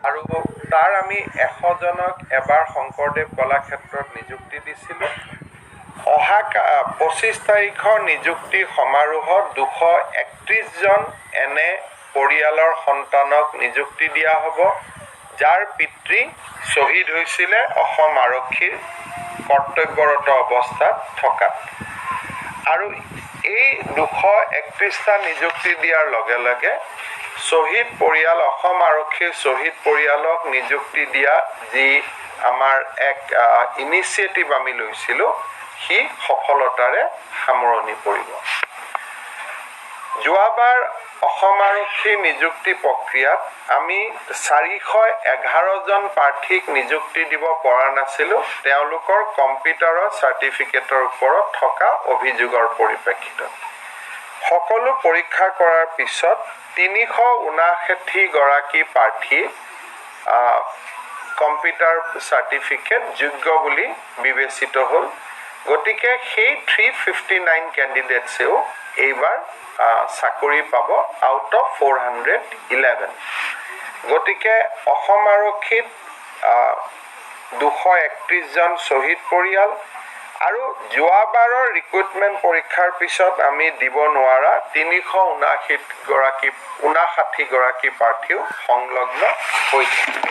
আৰু তাৰ আমি 100 জনক এবাৰ শংকৰদেৱ কলাক্ষেত্ৰত নিযুক্তি দিছিলোঁ। অহা 25 তাৰিখৰ নিযুক্তি সমাৰোহত 231 জন এনে পৰিয়ালৰ সন্তানক নিযুক্তি দিয়া হ'ব, যাৰ পিতৃ শ্বহীদ হৈছিলে অসম আৰক্ষীৰ কৰ্তব্যৰত অৱস্থাত থকাত। আৰু এই 231টা নিযুক্তি দিয়াৰ লগে লগে শ্বহীদ পৰিয়াল, অসম আৰক্ষীৰ শ্বহীদ পৰিয়ালক নিযুক্তি দিয়া যি আমাৰ এক ইনিচিয়েটিভ আমি লৈছিলোঁ, সি সফলতাৰে সামৰণি পৰিব। যোৱাবাৰ অসম আৰক্ষী নিযুক্তি প্ৰক্ৰিয়াত আমি 411 জন প্ৰাৰ্থীক নিযুক্তি দিব পৰা নাছিলোঁ, তেওঁলোকৰ কম্পিউটাৰৰ চাৰ্টিফিকেটৰ ওপৰত থকা অভিযোগৰ পৰিপ্ৰেক্ষিতত। সকলো পৰীক্ষা কৰাৰ পিছত 359 গৰাকী প্ৰাৰ্থী কম্পিউটাৰ চাৰ্টিফিকেট যোগ্য বুলি বিবেচিত হ'ল। গতিকে সেই 359 কেণ্ডিডেটছেও এইবাৰ চাকৰি পাব আউট অফ 411। গতিকে অসম আৰক্ষীত 231 জন শ্বহীদ পৰিয়াল আৰু যোৱাবাৰৰ ৰিক্ৰুটমেণ্ট পৰীক্ষাৰ পিছত আমি দিব নোৱাৰা 359 গৰাকী প্ৰাৰ্থীও সংলগ্ন হৈ থাকিব।